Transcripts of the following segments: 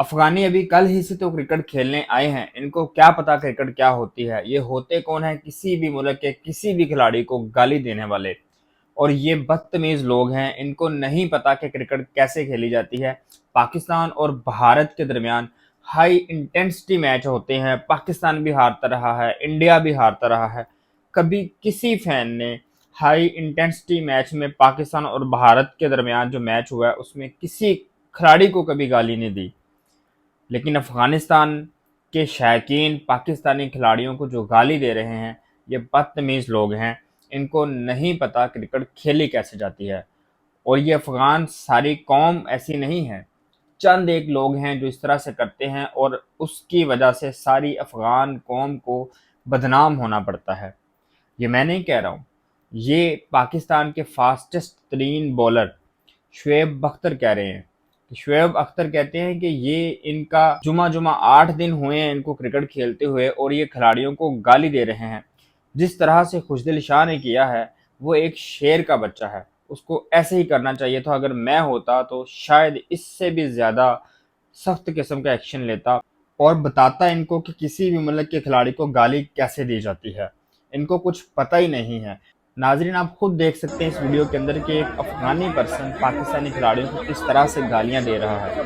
अफगानी अभी कल ही से तो क्रिकेट खेलने आए हैं। इनको क्या पता क्रिकेट क्या होती है। ये होते कौन है? किसी भी मुल्क के किसी भी खिलाड़ी को गाली देने वाले। और ये बदतमीज लोग हैं। इनको नहीं पता कि क्रिकेट कैसे खेली जाती है। पाकिस्तान और भारत के दरमियान हाई इंटेंसिटी मैच होते हैं। पाकिस्तान भी हारता रहा है, इंडिया भी हारता रहा है। कभी किसी फैन ने हाई इंटेंसिटी मैच में पाकिस्तान और भारत के दरमियान जो मैच हुआ है उसमें किसी खिलाड़ी को कभी गाली नहीं दी। लेकिन अफगानिस्तान के शौकीन पाकिस्तानी खिलाड़ियों को जो गाली दे रहे हैं, ये बदतमीज लोग हैं। इनको नहीं पता क्रिकेट खेली कैसे जाती है। और ये अफगान सारी कौम ऐसी नहीं है। चंद एक लोग हैं जो इस तरह से करते हैं और उसकी वजह से सारी अफगान कौम को बदनाम होना पड़ता है। ये मैं नहीं कह रहा हूँ, ये पाकिस्तान के फास्टेस्ट तरीन बॉलर शुएब अख्तर कह रहे हैं। शुएब अख्तर कहते हैं कि ये इनका जुमा जुमा 8 दिन हुए हैं इनको क्रिकेट खेलते हुए और ये खिलाड़ियों को गाली दे रहे हैं। जिस तरह से खुशदिल शाह ने किया है, वो एक शेर का बच्चा है। उसको ऐसे ही करना चाहिए था। अगर मैं होता तो शायद इससे भी ज़्यादा सख्त किस्म का एक्शन लेता और बताता इनको कि किसी भी मुल्क के खिलाड़ी को गाली कैसे दी जाती है। इनको कुछ पता ही नहीं है। नाजरीन, आप खुद देख सकते हैं इस वीडियो के अंदर कि एक अफगानी पर्सन पाकिस्तानी खिलाड़ियों को किस तरह से गालियां दे रहा है।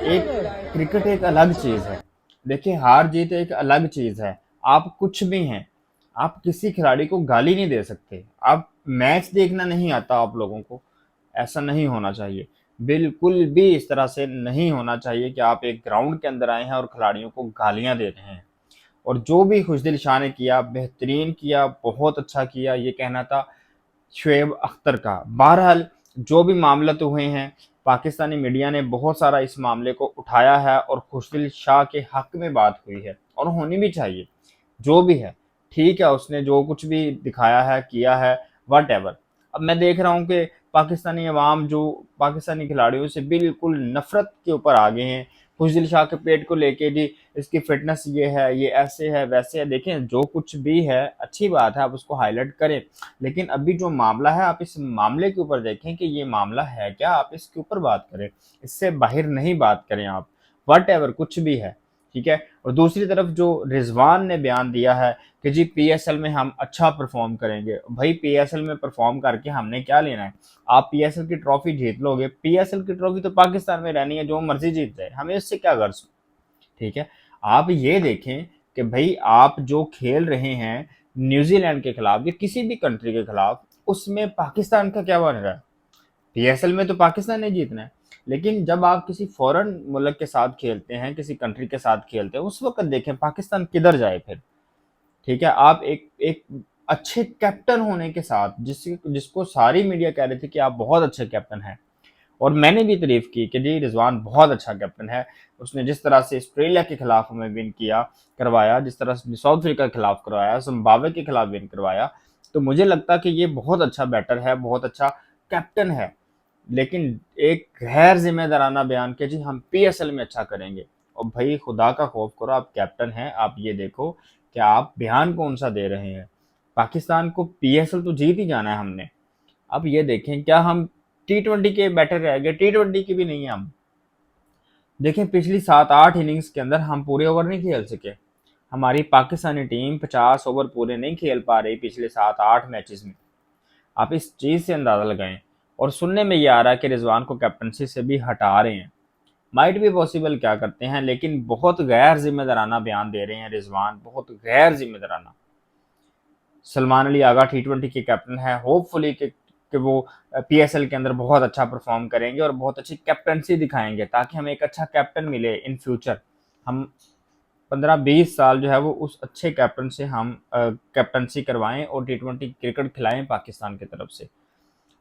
एक क्रिकेट एक अलग चीज़ है। देखिए, हार जीत एक अलग चीज़ है। आप कुछ भी हैं, आप किसी खिलाड़ी को गाली नहीं दे सकते। आप मैच देखना नहीं आता आप लोगों को, ऐसा नहीं होना चाहिए। बिल्कुल भी इस तरह से नहीं होना चाहिए कि आप एक ग्राउंड के अंदर आए हैं और खिलाड़ियों को गालियां दे रहे हैं। और जो भी खुशदिल शाह ने किया, बेहतरीन किया, बहुत अच्छा किया, ये कहना था शुएब अख्तर का। बहरहाल, जो भी मामला तो हुए हैं, पाकिस्तानी मीडिया ने बहुत सारा इस मामले को उठाया है और खुशदिल शाह के हक में बात हुई है और होनी भी चाहिए। जो भी है ठीक है, उसने जो कुछ भी दिखाया है, किया है, वट एवर। अब मैं देख रहा हूँ कि पाकिस्तानी अवाम जो पाकिस्तानी खिलाड़ियों से बिल्कुल नफरत के ऊपर आ गए हैं। खुशदिल शाह के पेट को लेके जी, इसकी फिटनेस ये है, ये ऐसे है, वैसे है। देखें, जो कुछ भी है अच्छी बात है, आप उसको हाईलाइट करें। लेकिन अभी जो मामला है, आप इस मामले के ऊपर देखें कि ये मामला है क्या, आप इसके ऊपर बात करें। इससे बाहर नहीं बात करें आप। वट एवर कुछ भी है, ठीक है। और दूसरी तरफ जो रिजवान ने बयान दिया है कि जी पीएसएल में हम अच्छा परफॉर्म करेंगे। भाई, पीएसएल में परफॉर्म करके हमने क्या लेना है? आप पीएसएल की ट्रॉफी जीत लोगे। पीएसएल की ट्रॉफी तो पाकिस्तान में रहनी है, जो मर्जी जीत जाए, हमें इससे क्या गर्ज। ठीक है। आप ये देखें कि भाई, आप जो खेल रहे हैं न्यूजीलैंड के खिलाफ या किसी भी कंट्री के खिलाफ, उसमें पाकिस्तान का क्या बन रहा है? पीएसएल में तो पाकिस्तान ने जीतना है। लेकिन जब आप किसी फॉरेन मुल्क के साथ खेलते हैं, किसी कंट्री के साथ खेलते हैं, उस वक्त देखें पाकिस्तान किधर जाए फिर। ठीक है। आप एक एक अच्छे कैप्टन होने के साथ, जिसको सारी मीडिया कह रही थी कि आप बहुत अच्छे कैप्टन हैं, और मैंने भी तारीफ की कि जी रिजवान बहुत अच्छा कैप्टन है। उसने जिस तरह से ऑस्ट्रेलिया के खिलाफ हमें विन किया करवाया, जिस तरह से साउथ अफ्रीका के खिलाफ करवाया, जिम्बाब्वे के खिलाफ विन करवाया, तो मुझे लगता कि ये बहुत अच्छा बैटर है, बहुत अच्छा कैप्टन है। लेकिन एक गैर जिम्मेदाराना बयान कि जी हम पीएसएल में अच्छा करेंगे। और भाई, खुदा का खौफ करो, आप कैप्टन हैं। आप ये देखो कि आप बयान कौन सा दे रहे हैं। पाकिस्तान को पीएसएल तो जीत ही जाना है हमने। अब ये देखें, क्या हम टी20 के बैटर रह गए? टी20 की भी नहीं है हम। देखें, पिछली 7-8 इनिंग्स के अंदर हम पूरे ओवर नहीं खेल सके। हमारी पाकिस्तानी टीम 50 ओवर पूरे नहीं खेल पा रही पिछले 7-8 मैचेस में। आप इस चीज़ से अंदाज़ा लगाएं। और सुनने में ये आ रहा है कि रिजवान को कैप्टनसी से भी हटा रहे हैं। माइट भी पॉसिबल, क्या करते हैं, लेकिन बहुत गैर जिम्मेदाराना बयान दे रहे हैं रिजवान, बहुत गैर जिम्मेदाराना। सलमान अली आगा टी20 के कैप्टन है। होपफुली कि वो पीएसएल के अंदर बहुत अच्छा परफॉर्म करेंगे और बहुत अच्छी कैप्टनसी दिखाएंगे, ताकि हमें एक अच्छा कैप्टन मिले इन फ्यूचर। हम 15-20 साल जो है वो उस अच्छे कैप्टन से हम कैप्टनसी करवाएं और टी20 क्रिकेट खिलाएं पाकिस्तान की तरफ से।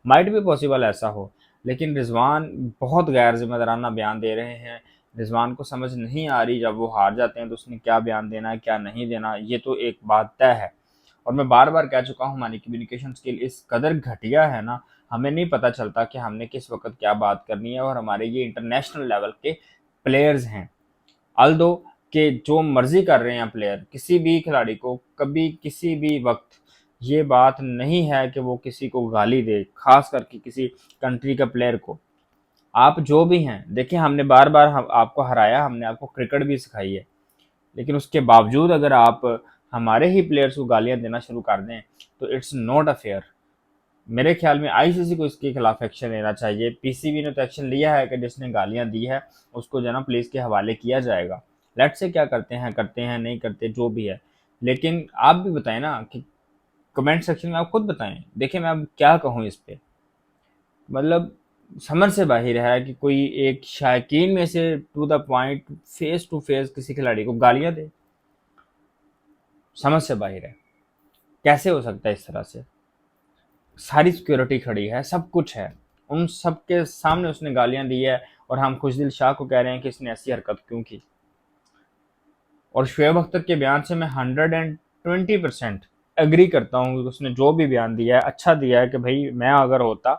माइट भी पॉसिबल ऐसा हो। लेकिन रिजवान बहुत गैर जिम्मेदाराना बयान दे रहे हैं। रिजवान को समझ नहीं आ रही, जब वो हार जाते हैं तो उसने क्या बयान देना है, क्या नहीं देना, ये तो एक बात तय है। और मैं बार बार कह चुका हूँ, हमारी कम्युनिकेशन स्किल इस कदर घटिया है ना, हमें नहीं पता चलता कि हमने किस वक्त क्या बात करनी है। और हमारे ये इंटरनेशनल लेवल के प्लेयर्स हैं। अल्दो के जो मर्जी कर रहे हैं प्लेयर, किसी भी खिलाड़ी को कभी किसी भी वक्त ये बात नहीं है कि वो किसी को गाली दे, खास करके किसी कंट्री के प्लेयर को। आप जो भी हैं, देखिए हमने बार बार आपको हराया, हमने आपको क्रिकेट भी सिखाई है, लेकिन उसके बावजूद अगर आप हमारे ही प्लेयर्स को गालियां देना शुरू कर दें तो इट्स नॉट अ फेयर। मेरे ख्याल में आईसीसी को इसके खिलाफ एक्शन लेना चाहिए। पीसीबी ने तो एक्शन लिया है कि जिसने गालियां दी है उसको जना पुलिस के हवाले किया जाएगा। लेट से क्या करते हैं नहीं करते जो भी है, लेकिन आप भी बताएं ना कि कमेंट सेक्शन में आप खुद बताएं। देखिए मैं अब क्या कहूँ इस पे, मतलब समझ से बाहर है कि कोई एक शायकीन में से to the point face to face किसी खिलाड़ी को गालियां दे, समझ से बाहर है। कैसे हो सकता है इस तरह से? सारी सिक्योरिटी खड़ी है, सब कुछ है, उन सब के सामने उसने गालियां दी है और हम खुशदिल शाह को कह रहे हैं कि इसने ऐसी हरकत क्यों की। और शुएब अख्तर के बयान से मैं 120% एग्री करता हूँ कि उसने जो भी बयान दिया है अच्छा दिया है कि भाई मैं अगर होता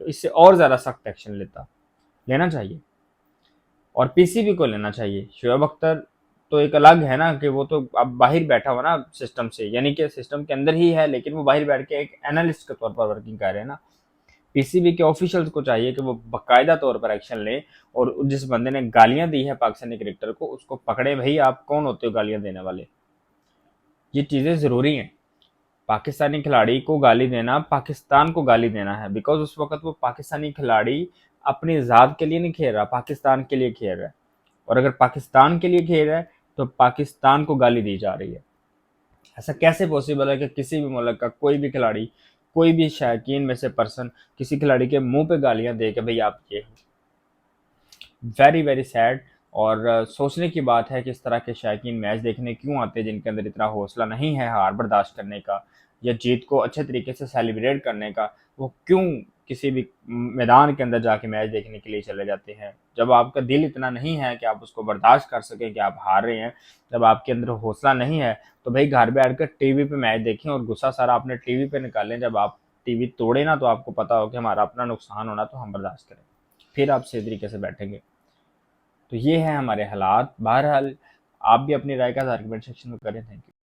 तो इससे और ज़्यादा सख्त एक्शन लेना चाहिए और पीसीबी को लेना चाहिए। शुएब अख्तर तो एक अलग है ना कि वो तो अब बाहर बैठा हुआ ना सिस्टम से, यानी कि सिस्टम के अंदर ही है लेकिन वो बाहर बैठ के एक एनालिस्ट के तौर पर वर्किंग कर रहे हैं ना। पीसीबी के ऑफिशियल्स को चाहिए कि वो बाकायदा तौर पर एक्शन लें और जिस बंदे ने गालियां दी है पाकिस्तानी क्रिकेटर को उसको पकड़े। भाई आप कौन होते हो गालियां देने वाले? ये चीज़ें ज़रूरी हैं। पाकिस्तानी खिलाड़ी को गाली देना पाकिस्तान को गाली देना है, बिकॉज उस वक्त वो पाकिस्तानी खिलाड़ी अपनी ज़ात के लिए नहीं खेल रहा, पाकिस्तान के लिए खेल रहा है। और अगर पाकिस्तान के लिए खेल रहा है तो पाकिस्तान को गाली दी जा रही है। ऐसा कैसे पॉसिबल है कि किसी भी मुल्क का कोई भी खिलाड़ी, कोई भी शायकीन में से पर्सन किसी खिलाड़ी के मुंह पे गालियां दे के भाई आप ये हो? Very very sad. और सोचने की बात है कि इस तरह के शायकीन मैच देखने क्यों आते हैं जिनके अंदर इतना हौसला नहीं है हार बर्दाश्त करने का या जीत को अच्छे तरीके से सेलिब्रेट करने का। वो क्यों किसी भी मैदान के अंदर जाके मैच देखने के लिए चले जाते हैं? जब आपका दिल इतना नहीं है कि आप उसको बर्दाश्त कर सकें कि आप हार रहे हैं, जब आपके अंदर हौसला नहीं है, तो भाई घर बैठ कर टीवी पे मैच देखें और गुस्सा सारा अपने टीवी पे निकालें। जब आप टीवी तोड़े ना तो आपको पता हो कि हमारा अपना नुकसान होना तो हम बर्दाश्त करें, फिर आप सही तरीके से बैठेंगे। तो ये है हमारे हालात। बहरहाल आप भी अपनी राय का कमेंट सेक्शन में करें। Thank you.